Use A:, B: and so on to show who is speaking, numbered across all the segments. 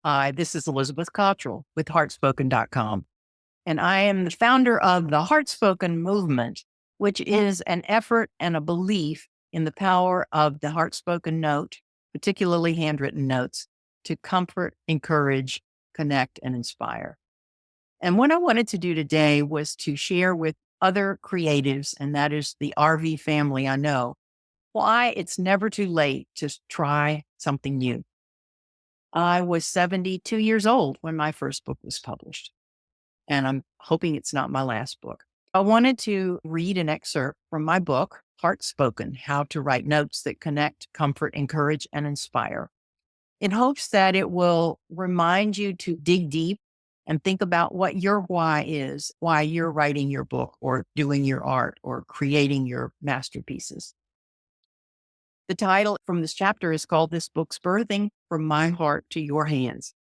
A: Hi, this is Elizabeth Cottrell with Heartspoken.com, and I am the founder of the Heartspoken movement, which is an effort and a belief in the power of the Heartspoken note, particularly handwritten notes, to comfort, encourage, connect, and inspire. And what I wanted to do today was to share with other creatives, and that is the RV family I know, why it's never too late to try something new. I was 72 years old when my first book was published, and I'm hoping it's not my last book. I wanted to read an excerpt from my book, Heartspoken: How to Write Notes That Connect, Comfort, Encourage, and Inspire, in hopes that it will remind you to dig deep and think about what your why is, why you're writing your book or doing your art or creating your masterpieces. The title from this chapter is called This Book's Birthing from My Heart to Your Hands.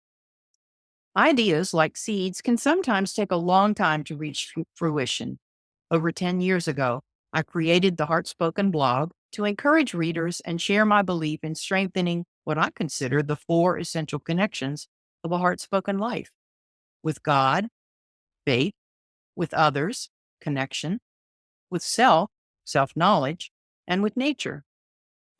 A: Ideas, like seeds, can sometimes take a long time to reach fruition. Over 10 years ago, I created the Heartspoken blog to encourage readers and share my belief in strengthening what I consider the 4 essential connections of a heartspoken life: with God, faith; with others, connection; with self, self-knowledge; and with nature.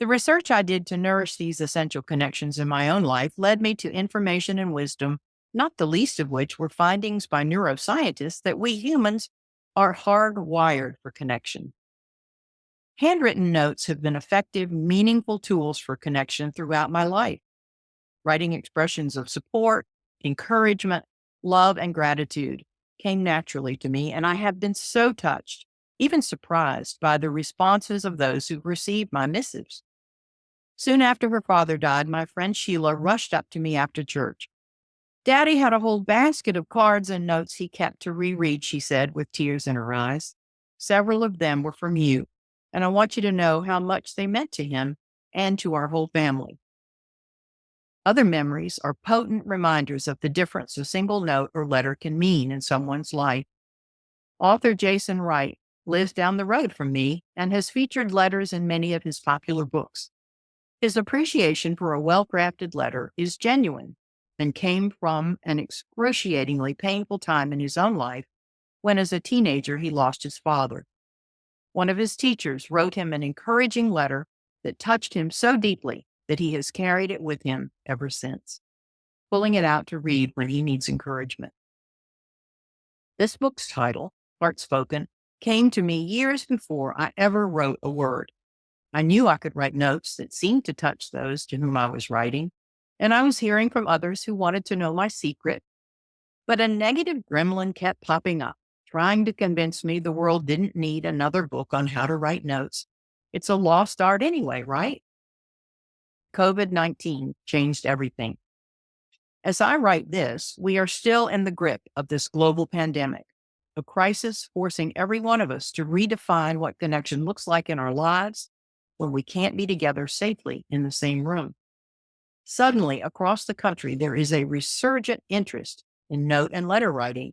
A: The research I did to nourish these essential connections in my own life led me to information and wisdom, not the least of which were findings by neuroscientists that we humans are hardwired for connection. Handwritten notes have been effective, meaningful tools for connection throughout my life. Writing expressions of support, encouragement, love, and gratitude came naturally to me, and I have been so touched, even surprised, by the responses of those who received my missives. Soon after her father died, my friend Sheila rushed up to me after church. "Daddy had a whole basket of cards and notes he kept to reread," she said with tears in her eyes. "Several of them were from you, and I want you to know how much they meant to him and to our whole family." Other memories are potent reminders of the difference a single note or letter can mean in someone's life. Author Jason Wright lives down the road from me and has featured letters in many of his popular books. His appreciation for a well-crafted letter is genuine and came from an excruciatingly painful time in his own life when, as a teenager, he lost his father. One of his teachers wrote him an encouraging letter that touched him so deeply that he has carried it with him ever since, pulling it out to read when he needs encouragement. This book's title, Heartspoken, came to me years before I ever wrote a word. I knew I could write notes that seemed to touch those to whom I was writing, and I was hearing from others who wanted to know my secret. But a negative gremlin kept popping up, trying to convince me the world didn't need another book on how to write notes. It's a lost art anyway, right? COVID-19 changed everything. As I write this, we are still in the grip of this global pandemic, a crisis forcing every one of us to redefine what connection looks like in our lives when we can't be together safely in the same room. Suddenly, across the country, there is a resurgent interest in note and letter writing.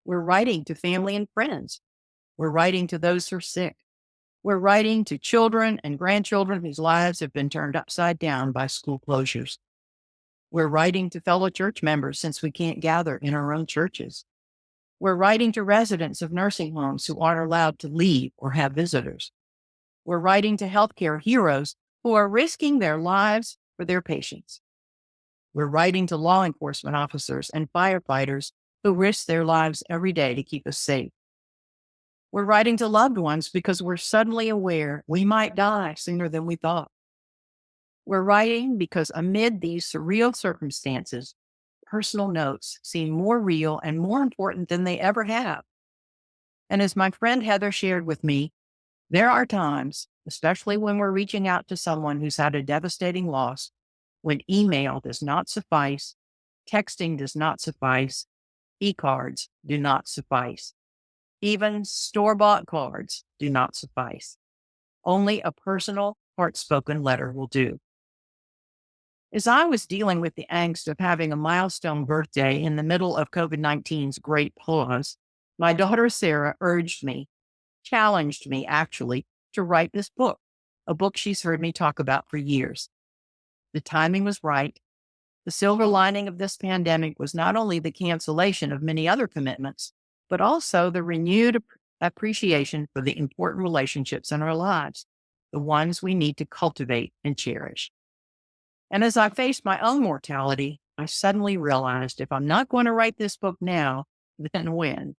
A: We're writing to family and friends. We're writing to those who are sick. We're writing to children and grandchildren whose lives have been turned upside down by school closures. We're writing to fellow church members since we can't gather in our own churches. We're writing to residents of nursing homes who aren't allowed to leave or have visitors. We're writing to healthcare heroes who are risking their lives for their patients. We're writing to law enforcement officers and firefighters who risk their lives every day to keep us safe. We're writing to loved ones because we're suddenly aware we might die sooner than we thought. We're writing because amid these surreal circumstances, personal notes seem more real and more important than they ever have. And as my friend Heather shared with me, there are times, especially when we're reaching out to someone who's had a devastating loss, when email does not suffice, texting does not suffice, e-cards do not suffice. Even store-bought cards do not suffice. Only a personal, heart-spoken letter will do. As I was dealing with the angst of having a milestone birthday in the middle of COVID-19's great pause, my daughter Sarah challenged me actually, to write this book, a book she's heard me talk about for years. The timing was right. The silver lining of this pandemic was not only the cancellation of many other commitments, but also the renewed appreciation for the important relationships in our lives, the ones we need to cultivate and cherish. And as I faced my own mortality, I suddenly realized if I'm not going to write this book now, then when?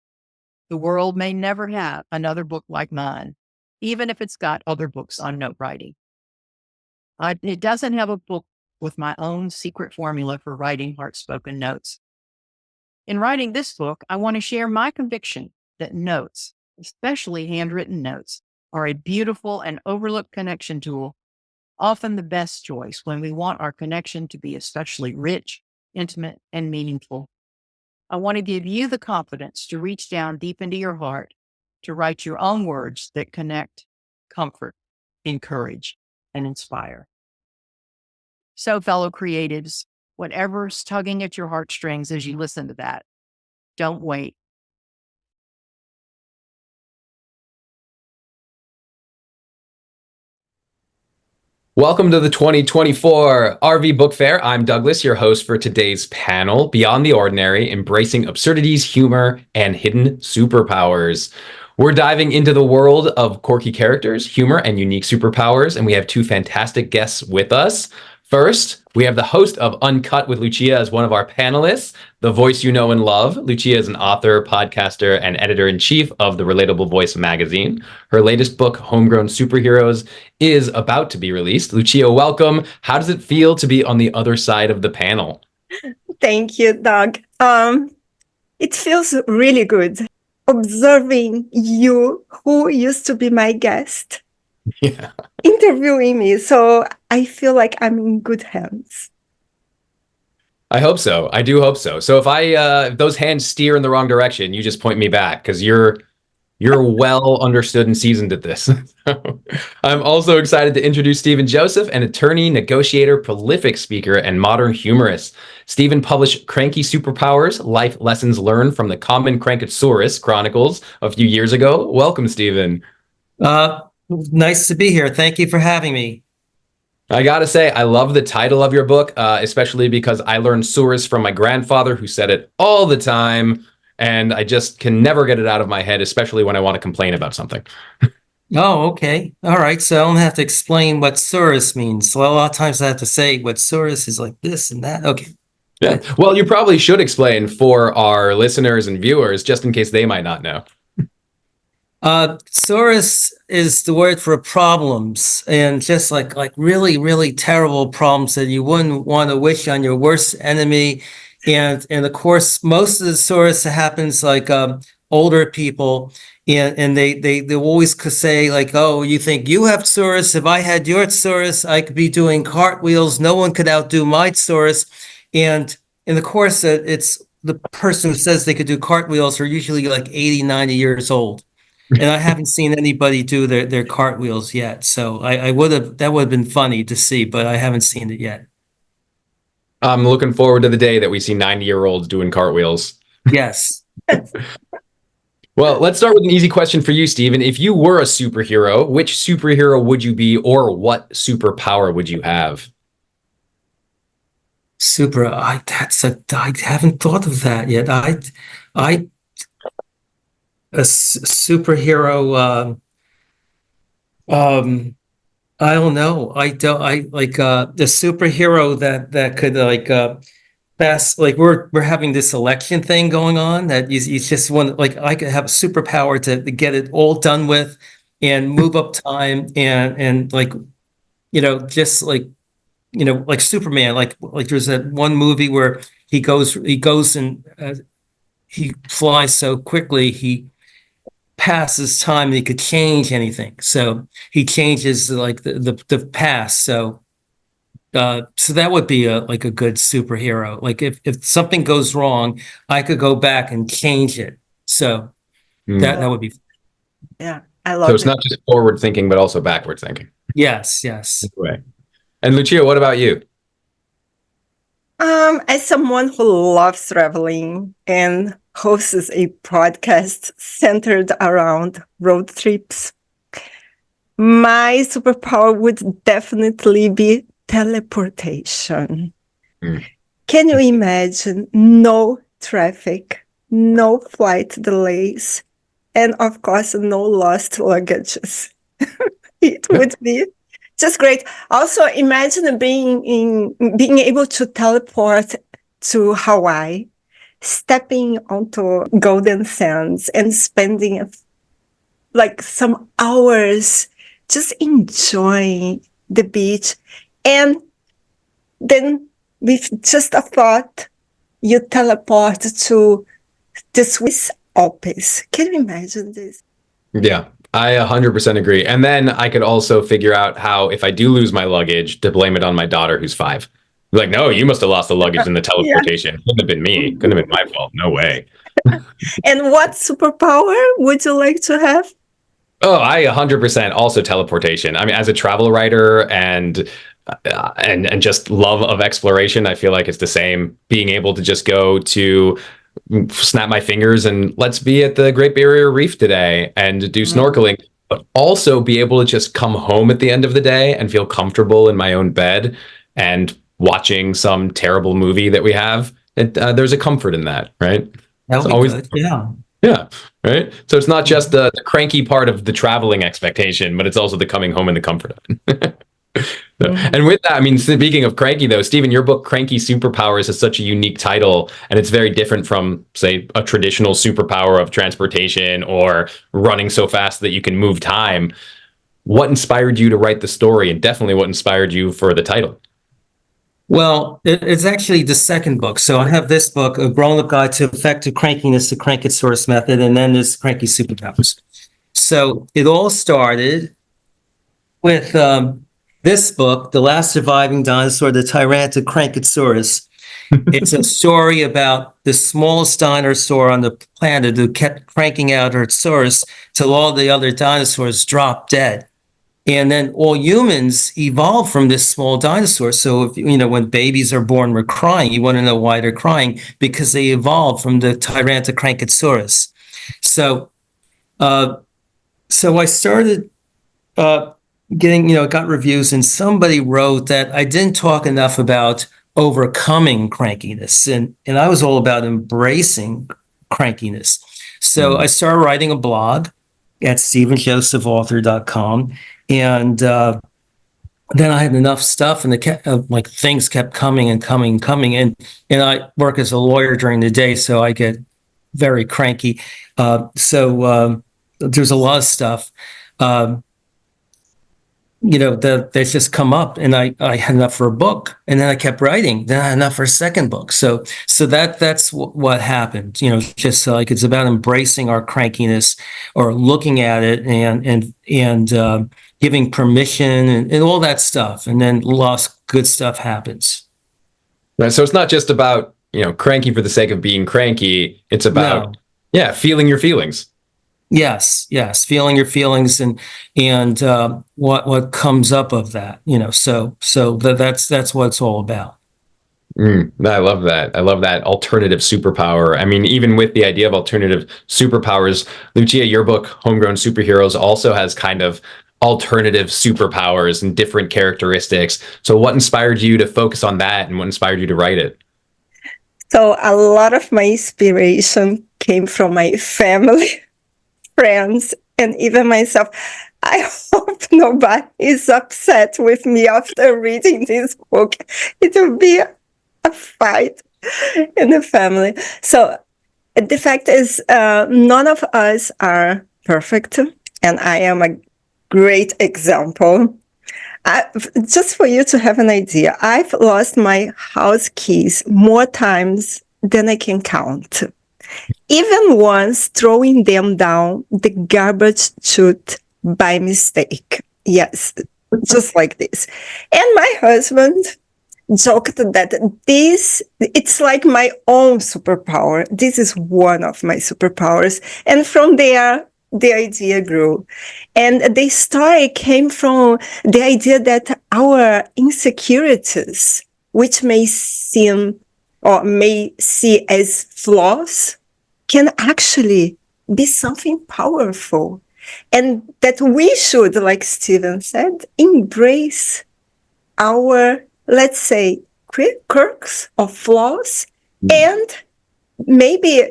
A: The world may never have another book like mine, even if it's got other books on note writing. It doesn't have a book with my own secret formula for writing heart-spoken notes. In writing this book, I want to share my conviction that notes, especially handwritten notes, are a beautiful and overlooked connection tool, often the best choice when we want our connection to be especially rich, intimate, and meaningful. I want to give you the confidence to reach down deep into your heart, to write your own words that connect, comfort, encourage, and inspire. So, fellow creatives, whatever's tugging at your heartstrings as you listen to that, don't wait.
B: Welcome to the 2024 RV Book Fair. I'm Douglas, your host for today's panel, Beyond the Ordinary, Embracing Absurdities, Humor, and Hidden Superpowers. We're diving into the world of quirky characters, humor, and unique superpowers, and we have two fantastic guests with us. First, we have the host of Uncut with Lucia as one of our panelists, the voice you know and love. Lucia is an author, podcaster, and editor-in-chief of the Relatable Voice magazine. Her latest book, Homegrown Superheroes, is about to be released. Lucia, welcome. How does it feel to be on the other side of the panel?
C: Thank you, Doug. It feels really good observing you, who used to be my guest, interviewing me. So I feel like I'm in good hands.
B: I hope so. I do hope so. So if those hands steer in the wrong direction, you just point me back because you're well understood and seasoned at this. I'm also excited to introduce Stephen Joseph, an attorney, negotiator, prolific speaker, and modern humorist. Stephen published Cranky Superpowers, Life Lessons Learned from the Common Crankosaurus Chronicles a few years ago. Welcome, Stephen.
D: Nice to be here. Thank you for having me.
B: I gotta say, I love the title of your book, especially because I learned Saurus from my grandfather, who said it all the time, and I just can never get it out of my head, especially when I want to complain about something.
D: Oh, okay. All right. So I don't have to explain what Saurus means. So a lot of times I have to say what Saurus is like this and that. Okay.
B: Yeah. Well, you probably should explain for our listeners and viewers, just in case they might not know.
D: Saurus is the word for problems, and just like really, really terrible problems that you wouldn't want to wish on your worst enemy. And of course, most of the Saurus happens like older people, and they always say like, oh, you think you have Saurus? If I had your Saurus, I could be doing cartwheels. No one could outdo my Saurus. And of course, it's the person who says they could do cartwheels are usually like 80, 90 years old. And I haven't seen anybody do their cartwheels yet. So that would have been funny to see, but I haven't seen it yet.
B: I'm looking forward to the day that we see 90-year-olds doing cartwheels.
D: Yes.
B: Well, let's start with an easy question for you, Stephen. If you were a superhero, which superhero would you be, or what superpower would you have?
D: I haven't thought of that yet. A superhero. I don't know. The superhero that could pass. Like we're having this election thing going on that he's just one. Like I could have a superpower to get it all done with, and move up time and like, just like, like Superman. Like there's that one movie where he goes and he flies so quickly he passes time and he could change anything. So he changes like the past. So that would be a good superhero. Like if something goes wrong, I could go back and change it. So that would be.
C: Yeah, I love it.
B: So it's not just forward thinking, but also backward thinking.
D: Yes.
B: Right. And Lucia, what about you?
C: As someone who loves traveling and hosts a podcast centered around road trips, my superpower would definitely be teleportation. Can you imagine no traffic, no flight delays, and of course, no lost luggages? It would be just great. Also, imagine being able to teleport to Hawaii, stepping onto golden sands and spending like some hours just enjoying the beach. And then with just a thought, you teleport to the Swiss Alps. Can you imagine this?
B: Yeah, I 100% agree. And then I could also figure out how, if I do lose my luggage, to blame it on my daughter who's 5. Like, no, you must have lost the luggage in the teleportation. Yeah. Couldn't have been me. Couldn't have been my fault. No way.
C: And what superpower would you like to have?
B: Oh, I 100% also teleportation. I mean, as a travel writer and just love of exploration, I feel like it's the same. Being able to just go to snap my fingers and let's be at the Great Barrier Reef today and do snorkeling, but also be able to just come home at the end of the day and feel comfortable in my own bed and watching some terrible movie that we have. There's a comfort in that, right?
D: That would be always good. Yeah.
B: Yeah. Right. So it's not just the cranky part of the traveling expectation, but it's also the coming home and the comfort of it. And with that, I mean, speaking of cranky, though, Stephen, your book, Cranky Superpowers, is such a unique title, and it's very different from, say, a traditional superpower of transportation or running so fast that you can move time. What inspired you to write the story, and definitely what inspired you for the title?
D: Well, it's actually the second book. So I have this book, A Grown-Up Guide to Effective Crankiness, the Crankosaurus Method, and then there's Cranky Superpowers. So it all started with this book, The Last Surviving Dinosaur, the Tyrannosaurus Crankosaurus. It's a story about the smallest dinosaur on the planet who kept cranking out her saurus till all the other dinosaurs dropped dead. And then all humans evolved from this small dinosaur. So if when babies are born, we're crying. You want to know why they're crying? Because they evolved from the Tyrannosaurus Crankosaurus. So I started got reviews, and somebody wrote that I didn't talk enough about overcoming crankiness, and I was all about embracing crankiness. So I started writing a blog at stephenjosephauthor.com, and then I had enough stuff, and things kept coming and coming, and I work as a lawyer during the day, so I get very cranky. So there's a lot of stuff. That they just come up, and I had enough for a book, and then I kept writing. Then I had enough for a second book. So that's what happened. Just like it's about embracing our crankiness, or looking at it and giving permission and all that stuff, and then good stuff happens.
B: Right. So it's not just about cranky for the sake of being cranky. It's about feeling your feelings.
D: Yes, feeling your feelings and what comes up of that, so that's what it's all about.
B: I love that. I love that alternative superpower. I mean, even with the idea of alternative superpowers, Lucia, your book, Homegrown Superheroes, also has kind of alternative superpowers and different characteristics. So what inspired you to focus on that, and what inspired you to write it?
C: So a lot of my inspiration came from my family, friends, and even myself. I hope nobody is upset with me after reading this book. It will be a fight in the family. So the fact is, none of us are perfect, and I am a great example. Just for you to have an idea, I've lost my house keys more times than I can count. Even once throwing them down the garbage chute by mistake. Yes, just like this. And my husband joked that it's like my own superpower. This is one of my superpowers. And from there, the idea grew. And the story came from the idea that our insecurities, which may see as flaws, can actually be something powerful. And that we should, like Stephen said, embrace our, let's say, quirks or flaws, and maybe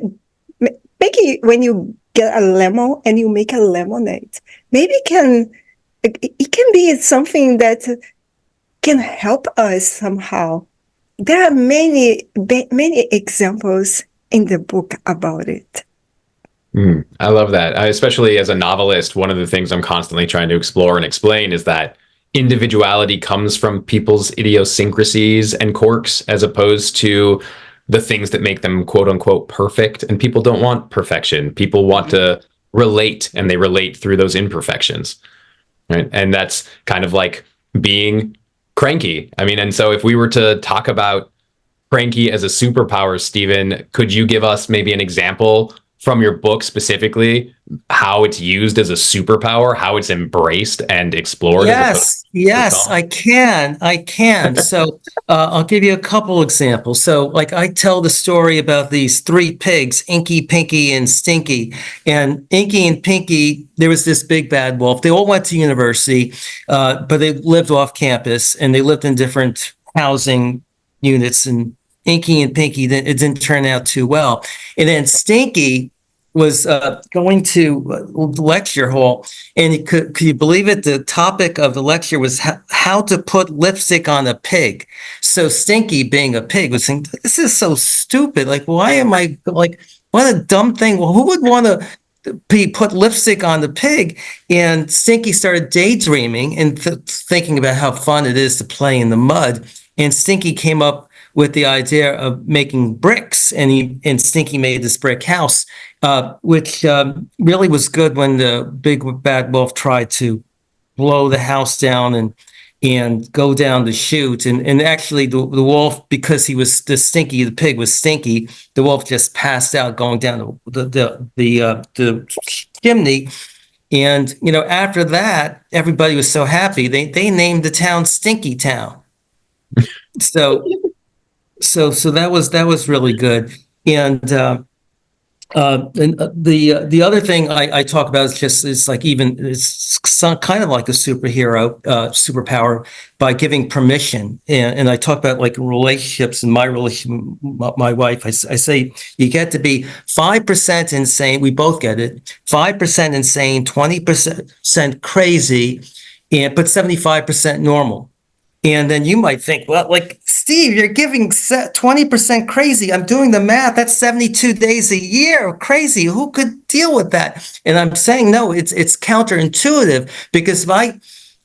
C: when you get a lemon and you make a lemonade, maybe it can be something that can help us somehow. There are many examples in the book about it.
B: I love that. Especially as a novelist, one of the things I'm constantly trying to explore and explain is that individuality comes from people's idiosyncrasies and quirks as opposed to the things that make them quote unquote perfect. And people don't want perfection. People want to relate, and they relate through those imperfections. Right. And that's kind of like being cranky. I mean, and so if we were to talk about cranky as a superpower, Stephen, could you give us maybe an example from your book specifically, how it's used as a superpower, how it's embraced and explored?
D: Yes, I can. So I'll give you a couple examples. So like I tell the story about these three pigs, Inky, Pinky, and Stinky. And Inky and Pinky, there was this big bad wolf. They all went to university, but they lived off campus and they lived in different housing units. And Inky and Pinky, it didn't turn out too well. And then Stinky was going to the lecture hall, and could you believe it? The topic of the lecture was how to put lipstick on a pig. So Stinky, being a pig, was saying, "This is so stupid. Like, why am I like? What a dumb thing. Well, who would want to put lipstick on the pig?" And Stinky started daydreaming and thinking about how fun it is to play in the mud. And Stinky came up with the idea of making bricks, and Stinky made this brick house, which really was good when the big bad wolf tried to blow the house down and go down the chute. And actually the wolf, because he was the pig was stinky, the wolf just passed out going down the chimney. And after that, everybody was so happy they named the town Stinky Town. So that was really good. And the other thing I talk about is like it's kind of like a superpower by giving permission. And I talk about like relationships and my relationship with my wife. I say you get to be 5% insane. We both get it. 5% insane, 20% crazy, but 75% normal. And then you might think, well, like, Steve, you're giving 20% crazy. I'm doing the math. That's 72 days a year. Crazy. Who could deal with that? And I'm saying, no, it's counterintuitive, because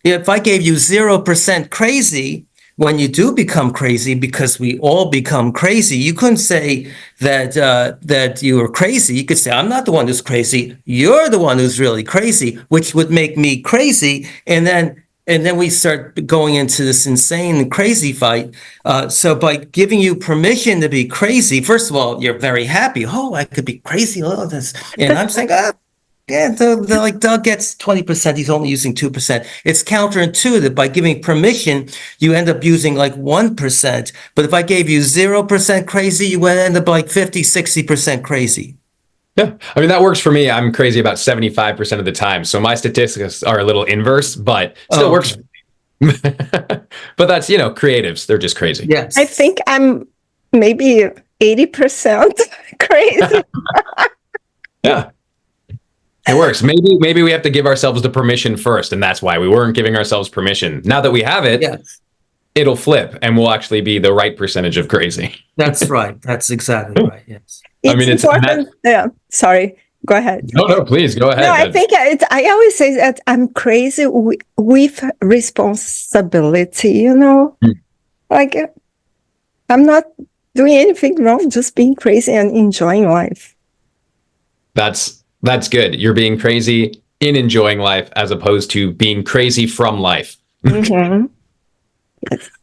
D: if I gave you 0% crazy, when you do become crazy, because we all become crazy, you couldn't say that you were crazy. You could say, I'm not the one who's crazy. You're the one who's really crazy, which would make me crazy. And then we start going into this insane and crazy fight. So by giving you permission to be crazy, first of all, you're very happy. Oh, I could be crazy. Oh, this. And I'm saying, yeah, like Doug gets 20%. He's only using 2%. It's counterintuitive. By giving permission, you end up using like 1%. But if I gave you 0% crazy, you would end up like 50, 60% crazy.
B: Yeah, I mean, that works for me. I'm crazy about 75% of the time. So my statistics are a little inverse, but still works. But that's, creatives. They're just crazy.
D: Yes.
C: I think I'm maybe 80% crazy.
B: Yeah. It works. Maybe we have to give ourselves the permission first. And that's why we weren't giving ourselves permission. Now that we have it, it'll flip and we'll actually be the right percentage of crazy.
D: That's right. That's exactly right. Yes.
C: It's important. Yeah. Sorry. Go ahead.
B: No, please go ahead.
C: No, I think I always say that I'm crazy with responsibility, Like I'm not doing anything wrong, just being crazy and enjoying life.
B: That's good. You're being crazy in enjoying life as opposed to being crazy from life.
C: Mm-hmm.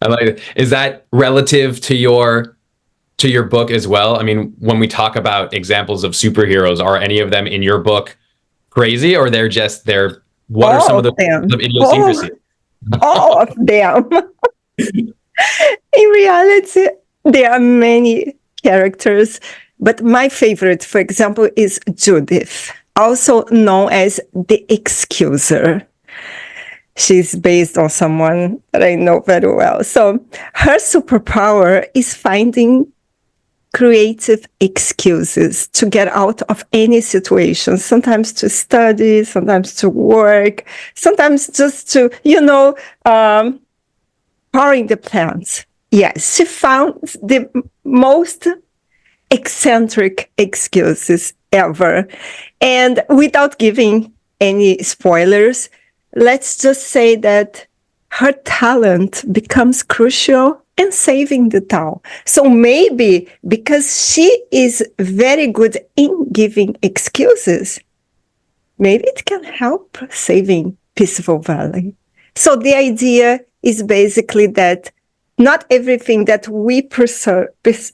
B: I like it. Is that relative to your book as well? I mean, when we talk about examples of superheroes, are any of them in your book crazy, or what are some of the idiosyncrasies?
C: All of them. In reality, there are many characters, but my favorite, for example, is Judith, also known as the Excuser. She's based on someone that I know very well. So her superpower is finding creative excuses to get out of any situation, sometimes to study, sometimes to work, sometimes just to, powering the plants. Yes, she found the most eccentric excuses ever. And without giving any spoilers, let's just say that her talent becomes crucial in saving the town. So maybe because she is very good in giving excuses, maybe it can help saving Peaceful Valley. So the idea is basically that not everything that we perceive as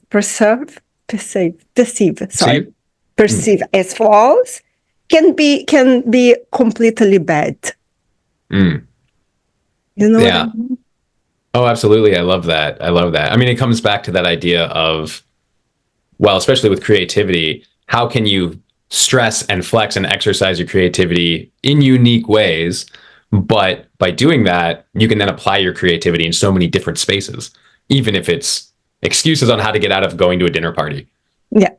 C: flaws can be completely bad.
B: Mm.
C: You know?
B: Yeah. Oh, absolutely. I love that. I mean, it comes back to that idea of, well, especially with creativity, how can you stress and flex and exercise your creativity in unique ways? But by doing that, you can then apply your creativity in so many different spaces, even if it's excuses on how to get out of going to a dinner party.
C: Yeah.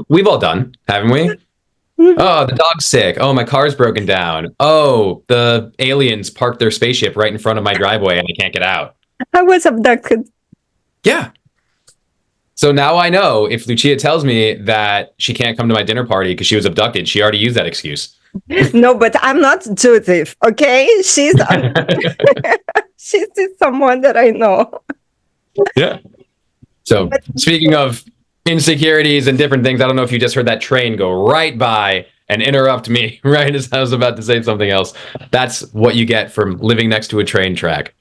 B: We've all done, haven't we? Oh, the dog's sick. Oh, my car's broken down. Oh, the aliens parked their spaceship right in front of my driveway and I can't get out.
C: I was abducted.
B: Yeah. So now I know if Lucia tells me that she can't come to my dinner party because she was abducted, she already used that excuse.
C: No, but I'm not Judith, okay? She's someone that I know.
B: Yeah. So speaking of insecurities and different things, I don't know if you just heard that train go right by and interrupt me right as I was about to say something else. That's what you get from living next to a train track.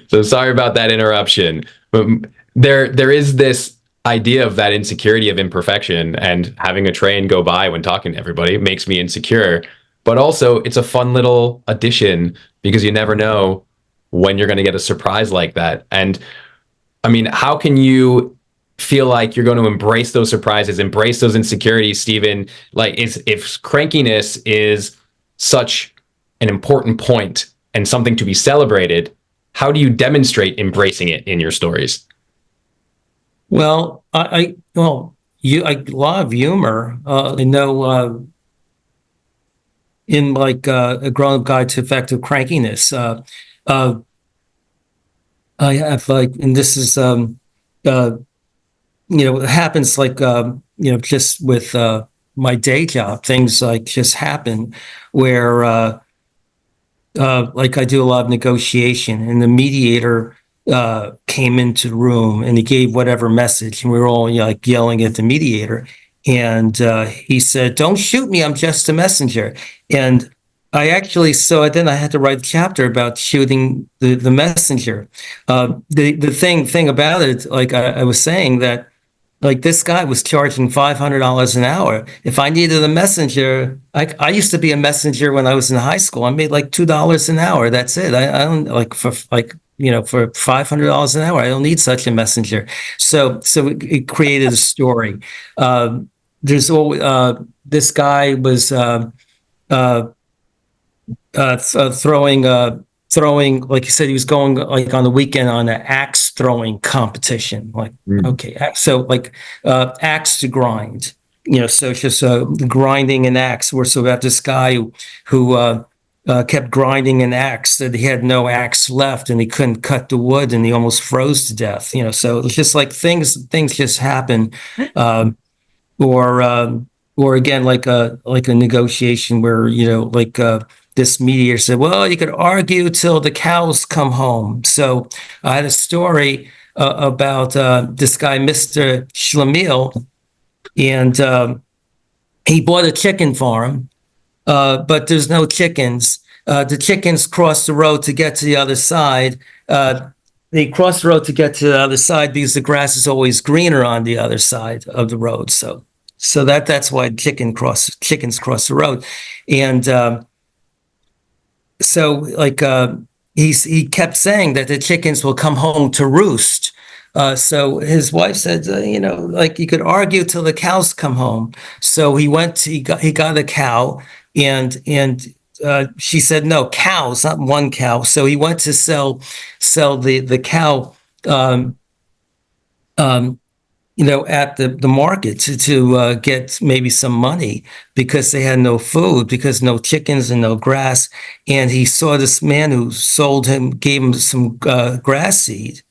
B: So sorry about that interruption. But there is this idea of that insecurity of imperfection, and having a train go by when talking to everybody makes me insecure. But also it's a fun little addition because you never know when you're going to get a surprise like that. And I mean, how can you feel like you're going to embrace those surprises, embrace those insecurities, Stephen? Like, if crankiness is such an important point and something to be celebrated, how do you demonstrate embracing it in your stories?
D: Well, I love humor. I know in like a grown-up guide to effective crankiness. I have like, and this is it happens like just with my day job, things like just happen where like I do a lot of negotiation, and the mediator came into the room and he gave whatever message, and we were all like yelling at the mediator, and he said, "Don't shoot me, I'm just a messenger." And so then I had to write a chapter about shooting the messenger. The thing about it, like I was saying, that like this guy was charging $500 an hour. If I needed a messenger, I used to be a messenger when I was in high school. I made like $2 an hour. That's it. I don't like for $500 an hour. I don't need such a messenger. So it created a story. There's always this guy was throwing, like you said, he was going like on the weekend on an axe throwing competition. Like, okay, so like axe to grind, so it's just grinding an axe. We're so about this guy who kept grinding an axe that he had no axe left and he couldn't cut the wood and he almost froze to death. So it's just like things just happen, or again like a negotiation where this mediator said, well, you could argue till the cows come home. So I had a story about this guy, Mr. Schlemiel, and he bought a chicken farm, but there's no chickens. The chickens cross the road to get to the other side. They cross the road to get to the other side because the grass is always greener on the other side of the road. So that's why chickens cross the road. And so like he kept saying that the chickens will come home to roost. So his wife said, like you could argue till the cows come home. So he got a cow, and she said, no, cows, not one cow. So he went to sell the cow, at the market to get maybe some money because they had no food, because no chickens and no grass. And he saw this man who gave him some grass seed.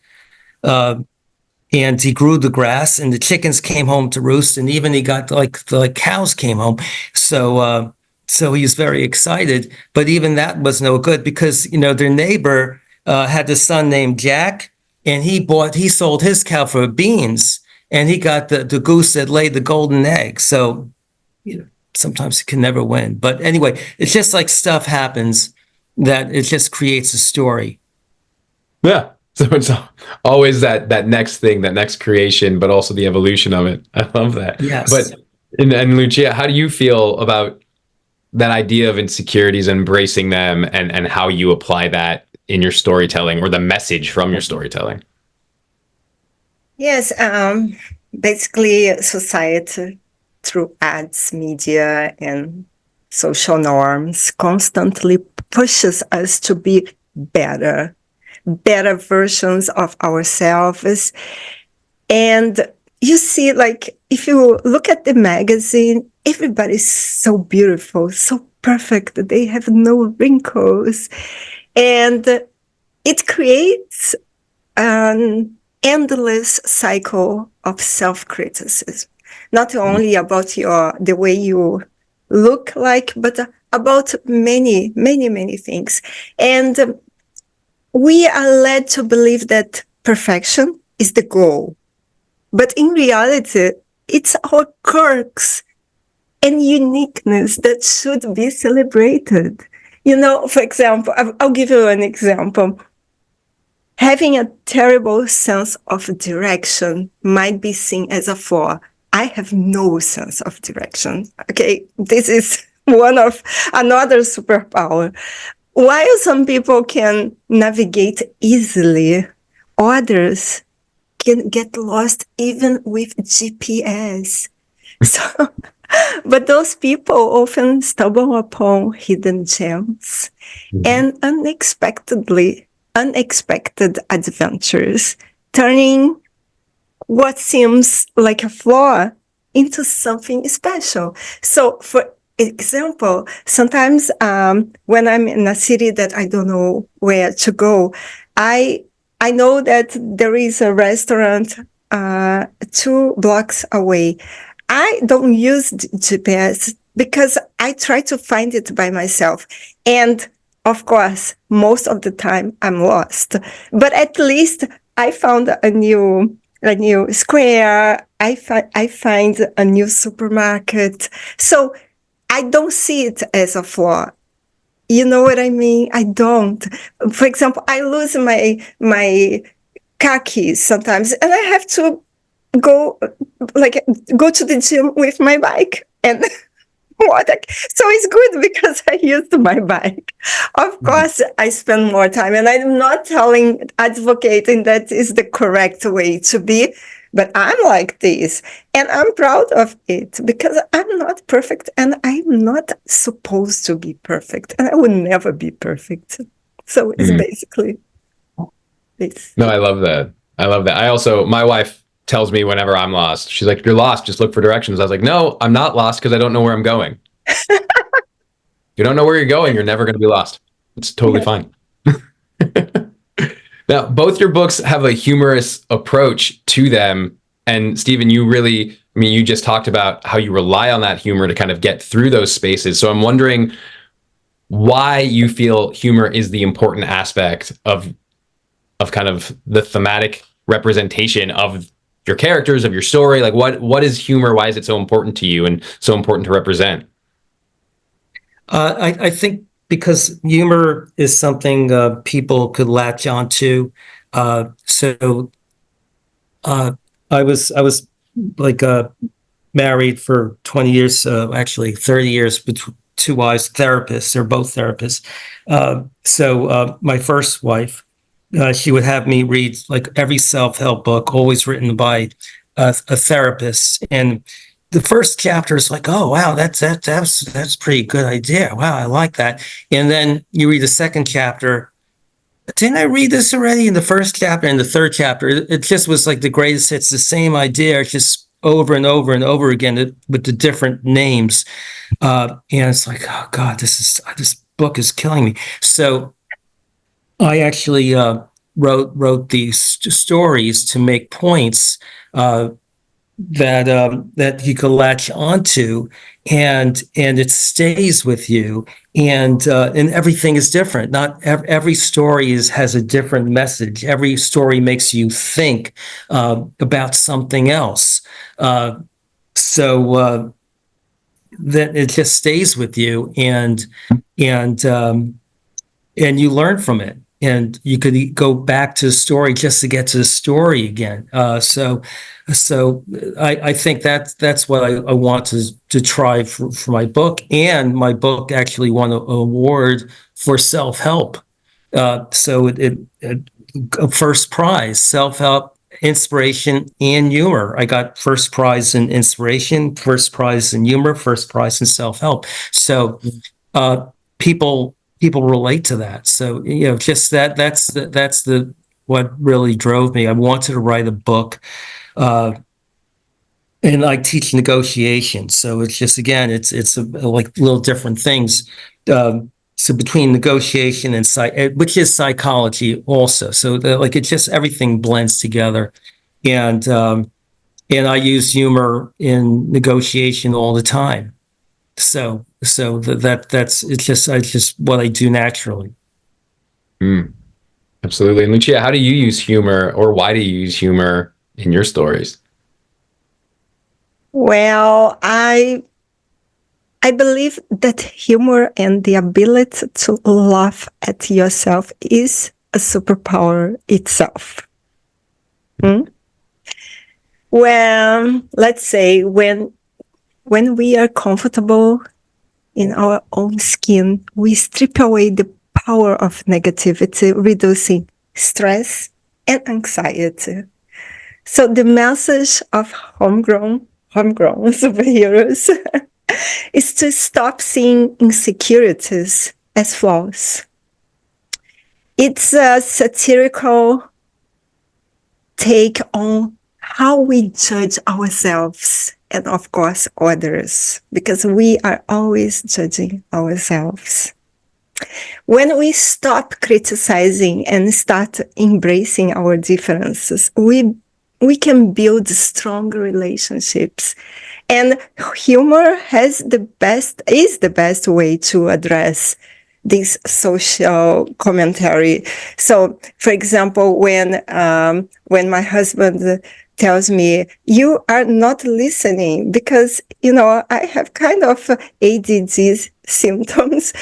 D: And he grew the grass, and the chickens came home to roost, and even he got the cows came home. So he was very excited, but even that was no good because their neighbor had a son named Jack, and he sold his cow for beans, and he got the goose that laid the golden egg. So sometimes you can never win. But anyway, it's just like stuff happens that it just creates a story.
B: Yeah. So it's always that next thing, that next creation, but also the evolution of it. I love that.
D: Yes.
B: But and Lucia, how do you feel about that idea of insecurities, embracing them, and how you apply that in your storytelling or the message from your storytelling?
C: Yes, basically society through ads, media, and social norms constantly pushes us to be better versions of ourselves. And you see, like, if you look at the magazine, everybody's so beautiful, so perfect. They have no wrinkles. And it creates an endless cycle of self-criticism, not only about the way you look like, but about many, many, many things. And we are led to believe that perfection is the goal. But in reality, it's our quirks and uniqueness that should be celebrated. For example, I'll give you an example. Having a terrible sense of direction might be seen as a flaw. I have no sense of direction. Okay, this is another superpower. While some people can navigate easily, others can get lost even with GPS. But those people often stumble upon hidden gems and unexpected adventures, turning what seems like a flaw into something special. So, for example, sometimes when I'm in a city that I don't know where to go, I know that there is a restaurant 2 blocks away. I don't use GPS because I try to find it by myself. And of course, most of the time I'm lost. But at least I found a new square. I find a new supermarket. So I don't see it as a flaw. You know what I mean? I don't. For example, I lose my car keys sometimes, and I have to go to the gym with my bike and so it's good because I used my bike. Of course, I spend more time, and I'm not advocating that is the correct way to be, but I'm like this, and I'm proud of it because I'm not perfect, and I'm not supposed to be perfect, and I will never be perfect. So it's basically this.
B: No, I love that. My wife tells me whenever I'm lost, she's like, "You're lost, just look for directions." I was like, "No, I'm not lost because I don't know where I'm going." You don't know where you're going, you're never going to be lost. It's totally fine. Now, both your books have a humorous approach to them. And Stephen, you just talked about how you rely on that humor to kind of get through those spaces. So I'm wondering why you feel humor is the important aspect of kind of the thematic representation of your characters, of your story. Like what is humor? Why is it so important to you and so important to represent?
D: I think because humor is something people could latch onto. I was married for 20 years, actually 30 years, with 2 wives, therapists. They're both therapists. My first wife, she would have me read like every self-help book, always written by a therapist. And the first chapter is like, oh wow, that's pretty good idea. Wow, I like that. And then you read the second chapter. Didn't I read this already in the first chapter and the third chapter? It just was like the greatest hits, the same idea, it's just over and over and over again with the different names. And it's like, oh God, this book is killing me. So I actually wrote these stories to make points that you could latch onto, and it stays with you, and everything is different. Not every story has a different message. Every story makes you think about something else. So that it just stays with you, and you learn from it. And you could go back to the story just to get to the story again. So I think that's what I want to try for my book. And my book actually won an award for self-help. So it first prize, self-help, inspiration, and humor. I got first prize in inspiration, first prize in humor, first prize in self-help. So people relate to that. So, just that's the what really drove me. I wanted to write a book, and I teach negotiation. So it's just, again, it's like little different things. So between negotiation and which is psychology also. So like it just, everything blends together. And I use humor in negotiation all the time. So that's it's just what I do naturally.
B: Absolutely. And Lucia, how do you use humor, or why do you use humor in your stories?
C: Well, I believe that humor and the ability to laugh at yourself is a superpower itself. Well, let's say when we are comfortable in our own skin, we strip away the power of negativity, reducing stress and anxiety. So the message of homegrown superheroes is to stop seeing insecurities as flaws. It's a satirical take on how we judge ourselves and, of course, others, because we are always judging ourselves. When we stop criticizing and start embracing our differences, we can build strong relationships. And humor is the best way to address this social commentary. So, for example, when my husband tells me, you are not listening because, I have kind of ADD symptoms.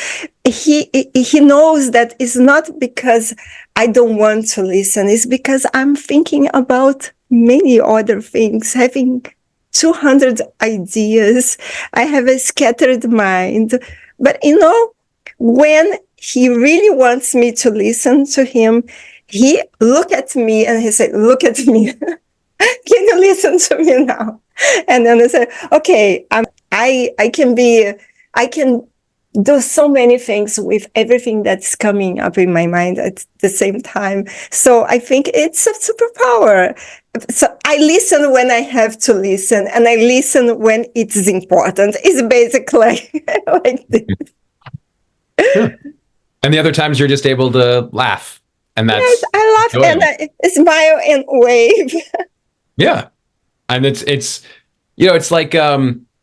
C: He knows that it's not because I don't want to listen. It's because I'm thinking about many other things, having 200 ideas. I have a scattered mind. But, when he really wants me to listen to him, he look at me and he said, look at me. Can you listen to me now? And then I said, okay, I can do so many things with everything that's coming up in my mind at the same time. So I think it's a superpower. So I listen when I have to listen, and I listen when it's important. It's basically like this.
B: Sure. And the other times you're just able to laugh. And that's,
C: yes, I laugh and I smile and wave.
B: Yeah. And it's like,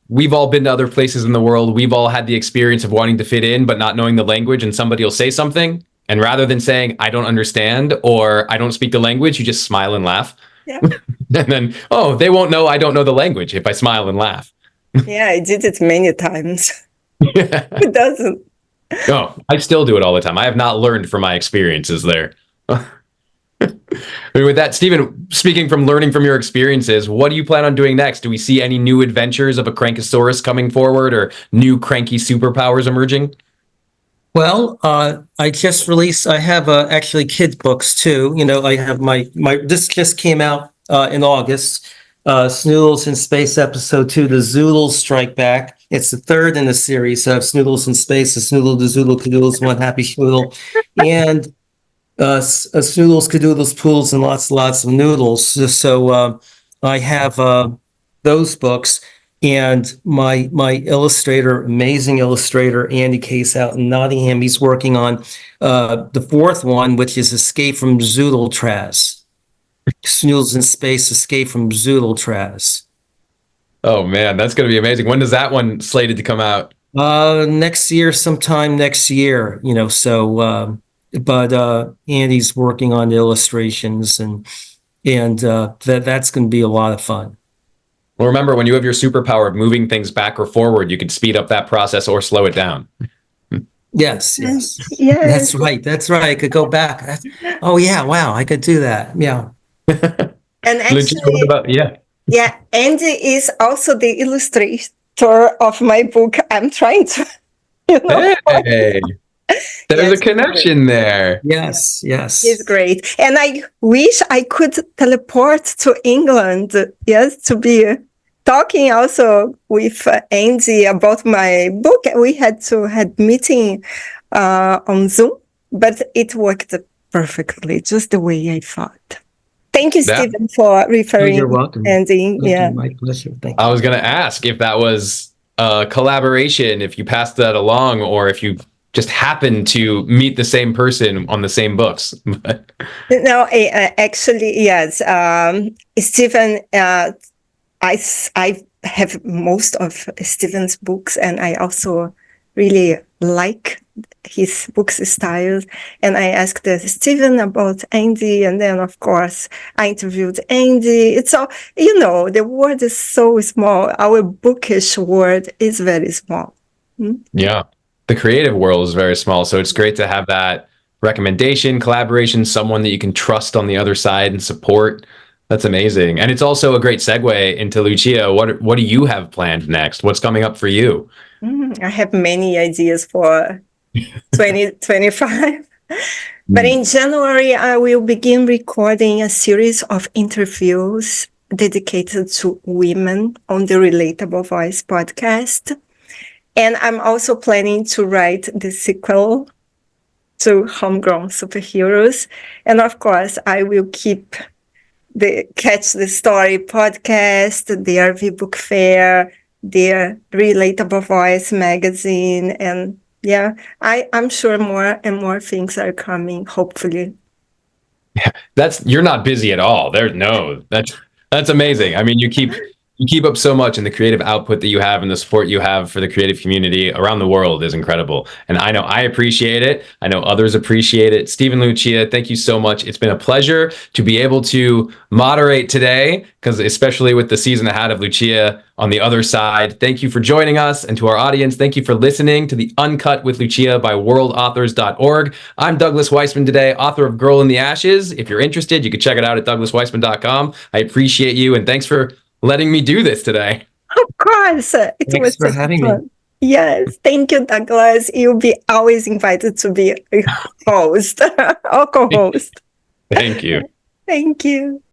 B: we've all been to other places in the world. We've all had the experience of wanting to fit in, but not knowing the language, and somebody will say something. And rather than saying, I don't understand, or I don't speak the language, you just smile and laugh.
C: Yeah.
B: And then, oh, they won't know I don't know the language if I smile and laugh.
C: Yeah, I did it many times.
B: Yeah.
C: Who doesn't?
B: Oh, I still do it all the time. I have not learned from my experiences there. With that, Stephen, speaking from learning from your experiences, what do you plan on doing next? Do we see any new adventures of a Crankosaurus coming forward, or new cranky superpowers emerging?
D: Well, I just released, I have actually kids books too. I have my this just came out in August. Snoodles in Space Episode 2, The Zoodles Strike Back. It's the third in the series of Snoodles in Space, the Snoodle, the Zoodle, Cadoodles, One Happy Schnoodle, and Snoodles, Cadoodles, Poodles, and lots of noodles. So I have those books, and my illustrator, amazing illustrator, Andy Case out in Nottingham, he's working on the fourth one, which is Escape from Zoodletraz. Snoodles in Space, Escape from Zoodletraz.
B: Oh man, that's going to be amazing. When does that one slated to come out?
D: Next year, sometime next year, but Andy's working on the illustrations, and that's going to be a lot of fun.
B: Well, remember, when you have your superpower of moving things back or forward, you can speed up that process or slow it down.
D: Yes.
C: Yes.
D: That's right. I could go back. Oh yeah, wow, I could do that. Yeah.
C: And
B: Lucia,
C: actually,
B: what about,
C: yeah, Andy is also the illustrator of my book. I'm trying to,
B: Hey, there's a connection there.
D: Yes.
C: He's great. And I wish I could teleport to England, yes, to be talking also with Andy about my book. We had meeting on Zoom, but it worked perfectly, just the way I thought. Thank you, Stephen, for referring.
D: You're welcome.
C: Andy. Yeah.
D: My pleasure. Thank you.
B: I was going to ask if that was a collaboration, if you passed that along, or if you just happened to meet the same person on the same books.
C: No, actually, yes. Stephen, I have most of Stephen's books, and I also really like his books styles. And I asked Stephen about Andy, and then of course I interviewed Andy. It's all, the world is so small. Our bookish world is very small.
B: Yeah, the creative world is very small, so it's great to have that recommendation, collaboration, someone that you can trust on the other side and support. That's amazing. And it's also a great segue into Lucia. What do you have planned next? What's coming up for you?
C: I have many ideas for 2025. But in January, I will begin recording a series of interviews dedicated to women on the Relatable Voice podcast. And I'm also planning to write the sequel to Homegrown Superheroes. And of course, I will keep the Catch the Story podcast, the RV Book Fair, the Relatable Voice magazine, and yeah, I'm sure more and more things are coming, hopefully.
B: Yeah, you're not busy at all. That's amazing. I mean, you keep up so much, and the creative output that you have and the support you have for the creative community around the world is incredible. And I know I appreciate it. I know others appreciate it. Stephen, Lucia, thank you so much. It's been a pleasure to be able to moderate today, because especially with the season ahead of Lucia on the other side. Thank you for joining us, and to our audience, thank you for listening to the Uncut with Lucia by worldauthors.org. I'm Douglas Weissman today, author of Girl in the Ashes. If you're interested, you can check it out at douglasweissman.com. I appreciate you, and thanks for letting me do this today.
C: Of course.
D: Thanks for having me.
C: Yes. Thank you, Douglas. You'll be always invited to be a host or co-host.
B: Thank you.
C: Thank you.